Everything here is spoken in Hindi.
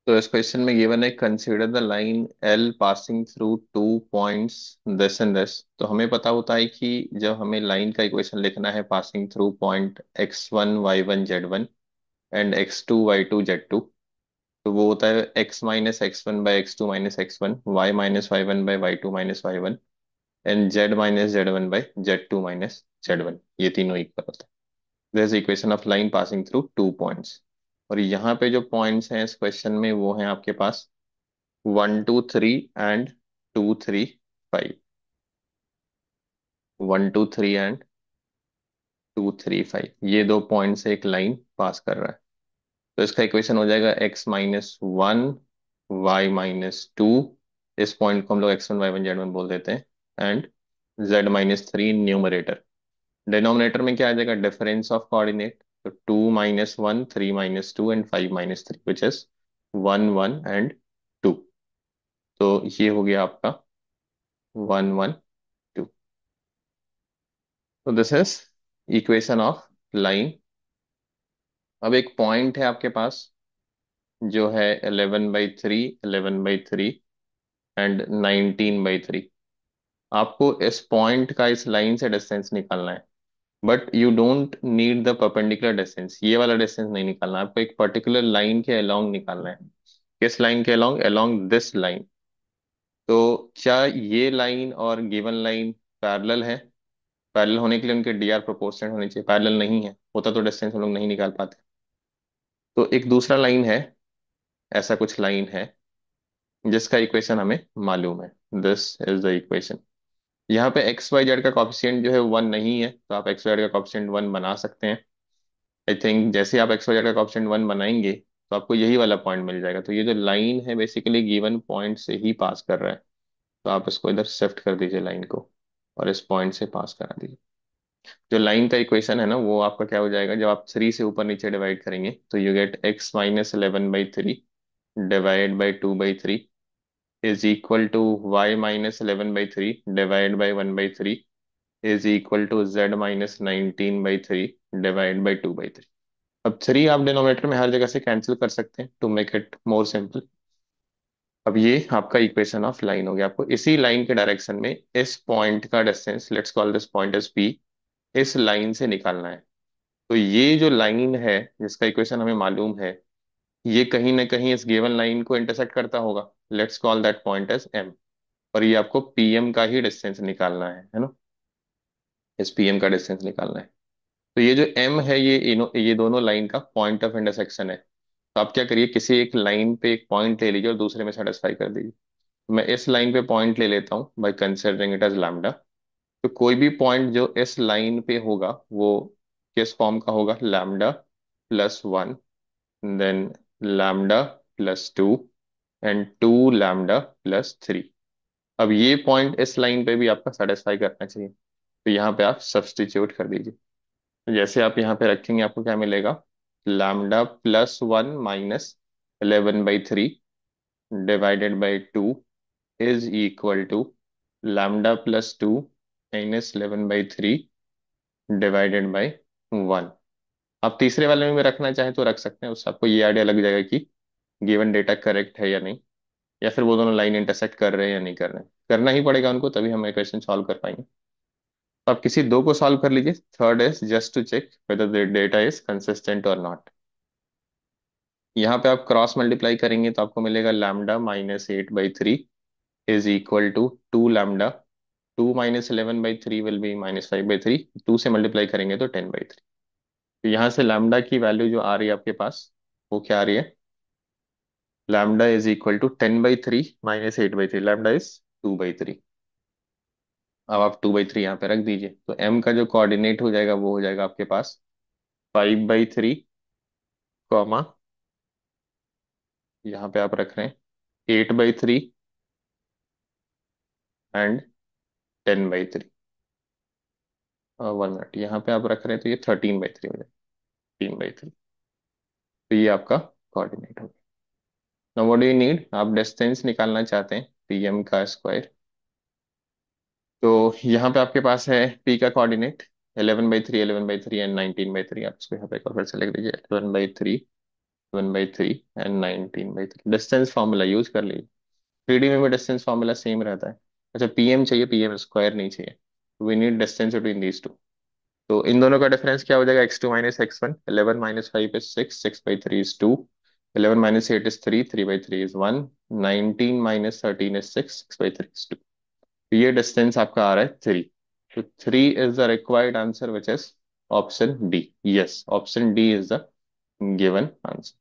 तो इस क्वेश्चन में गिवन है consider the line L passing through two points this and this. तो हमें पता होता है कि जब हमें लाइन का इक्वेशन लिखना है passing through point x1 y1 z1 and x2 y2 z2, तो वो होता है x-x1 by x2 - x1, y-y1 by y2 - y1 and z-z1 by z2 - z1। ये तीनों इक्वल होता है। This equation of line passing through two points. और यहाँ पे जो पॉइंट्स हैं इस क्वेश्चन में वो हैं आपके पास 1 2 3 एंड 2 3 5। 1 2 3 एंड 2 3 5, ये दो पॉइंट से एक लाइन पास कर रहा है। तो इसका इक्वेशन हो जाएगा x-1 y-2। इस पॉइंट को हम लोग x1 y1 z1 बोल देते हैं। And z-3 numerator. डिनोमिनेटर में क्या आ जाएगा? Difference of coordinate. तो 2 - 1 3 - 2 एंड 5 - 3 विच इज 1 1 एंड 2। तो ये हो गया आपका 1 1 2। तो this is equation of line. अब एक पॉइंट है आपके पास जो है 11/3, 11/3 एंड 19/3। आपको इस पॉइंट का इस लाइन से डिस्टेंस निकालना है। But you don't need the perpendicular distance, ये वाला डिस्टेंस नहीं निकालना, आपको एक पर्टिकुलर लाइन के अलोंग निकालना है। किस लाइन के अलोंग? Along this line. तो क्या ये लाइन और गिवन लाइन पैरेलल है? पैरेलल होने के लिए उनके डी आर प्रोपोर्शनल होने चाहिए। पैरेलल नहीं है, होता तो डिस्टेंस हम लोग नहीं निकाल पाते। तो एक दूसरा लाइन है, ऐसा कुछ लाइन है जिसका इक्वेशन हमें मालूम है। This is the equation. यहाँ पे एक्स वाई जेड का कॉफिशिएंट जो है 1 नहीं है, तो आप एक्स वाई जेड का कॉफिशिएंट 1 बना सकते हैं। आई थिंक जैसे आप एक्स वाई जेड का कॉफिशिएंट 1 बनाएंगे तो आपको यही वाला पॉइंट मिल जाएगा। तो ये जो लाइन है बेसिकली गिवन पॉइंट से ही पास कर रहा है। तो आप इसको इधर शिफ्ट कर दीजिए लाइन को, और इस पॉइंट से पास करा दीजिए। जो लाइन का इक्वेशन है ना, वो आपका क्या हो जाएगा? जब आप 3 से ऊपर नीचे डिवाइड करेंगे तो you get x-11/3 divide by 2/3 is equal to y-11/3 divide by 1/3 is equal to z-19/3 divide by 2/3। अब 3 आप डिनोमिनेटर में हर जगह से कैंसिल कर सकते हैं to make it more simple. अब ये आपका इक्वेशन ऑफ लाइन हो गया। आपको इसी लाइन के डायरेक्शन में इस पॉइंट का distance, let's call this point as p, इस लाइन से निकालना है। तो ये जो लाइन है जिसका इक्वेशन हमें मालूम है, ये कहीं ना कहीं इस गिवन लाइन को इंटरसेक्ट करता होगा। Let's call that point as m। और ये आपको pm का ही डिस्टेंस निकालना है ना? इस pm का डिस्टेंस निकालना है। तो ये जो m है, ये दोनों लाइन का पॉइंट ऑफ इंटरसेक्शन है। तो आप क्या करिए, किसी एक लाइन पे एक पॉइंट ले लीजिए और दूसरे में सेटिस्फाई कर दीजिए। मैं इस लाइन पे पॉइंट ले लेता हूँ by considering it as lambda. तो कोई भी पॉइंट जो इस लाइन पे होगा वो किस फॉर्म का होगा? λ+1, देन λ+2 एंड 2 λ+3। अब ये पॉइंट इस लाइन पे भी आपका सेटिस्फाई करना चाहिए। तो यहाँ पे आप सब्स्टिट्यूट कर दीजिए। तो जैसे आप यहाँ पे रखेंगे आपको क्या मिलेगा? λ+1 -11/3 divided by 2 is equal to λ+2 -11/3 divided by 1। आप तीसरे वाले में भी रखना चाहें तो रख सकते हैं, उससे आपको ये आइडिया लग जाएगा कि गिवन डेटा करेक्ट है या नहीं, या फिर वो दोनों लाइन इंटरसेक्ट कर रहे हैं या नहीं कर रहे हैं। करना ही पड़ेगा उनको, तभी हम इक्वेशन सॉल्व कर पाएंगे। तो आप किसी दो को सॉल्व कर लीजिए। Third is just to check whether the data is consistent और नॉट। यहाँ पे आप क्रॉस मल्टीप्लाई करेंगे तो आपको मिलेगा λ-8/3 is equal to 2 λ। 2 - 11/3 will be -5/3। 2 से मल्टीप्लाई करेंगे तो 10/3। तो यहाँ से लैम्डा की वैल्यू जो आ रही है आपके पास, वो क्या आ रही है? Lambda is equal to 10/3 -8/3। Lambda is 2/3। अब आप 2/3 यहाँ पे रख दीजिए। तो m का जो कोऑर्डिनेट हो जाएगा वो हो जाएगा आपके पास 5/3, कॉमा यहाँ पे आप रख रहे हैं 8/3 एंड 10/3। 1 मिनट, यहाँ पे आप रख रहे हैं तो ये 13/3 हो जाएगा। 3/3। तो ये आपका कोऑर्डिनेट हो गया। Now what do you need? आप डिस्टेंस निकालना चाहते हैं pm का स्क्वायर। तो यहाँ पे आपके पास है p का कोऑर्डिनेट 11/3, 11/3 एंड 19/3। आप इसको यहाँ पे एक बार फिर से लिख दीजिए 11/3 1/3 एंड 19/3। डिस्टेंस फार्मूला यूज कर लीजिए। 3D में भी डिस्टेंस फार्मूला सेम रहता है। अच्छा, पीएम चाहिए, पीएम स्क्वायर नहीं चाहिए। We need distance between these two. तो इन दोनों का डिफरेंस क्या हो जाएगा? x2 - x1। 11 - 5 is 6, 6/3 is 2। 11 - 8 is 3, 3/3 is 1। 19 - 13 is 6, 6/3 is 2। ये डिस्टेंस आपका आ रहा है 3। तो 3 is the required answer which is option D. Yes, option D is the given answer.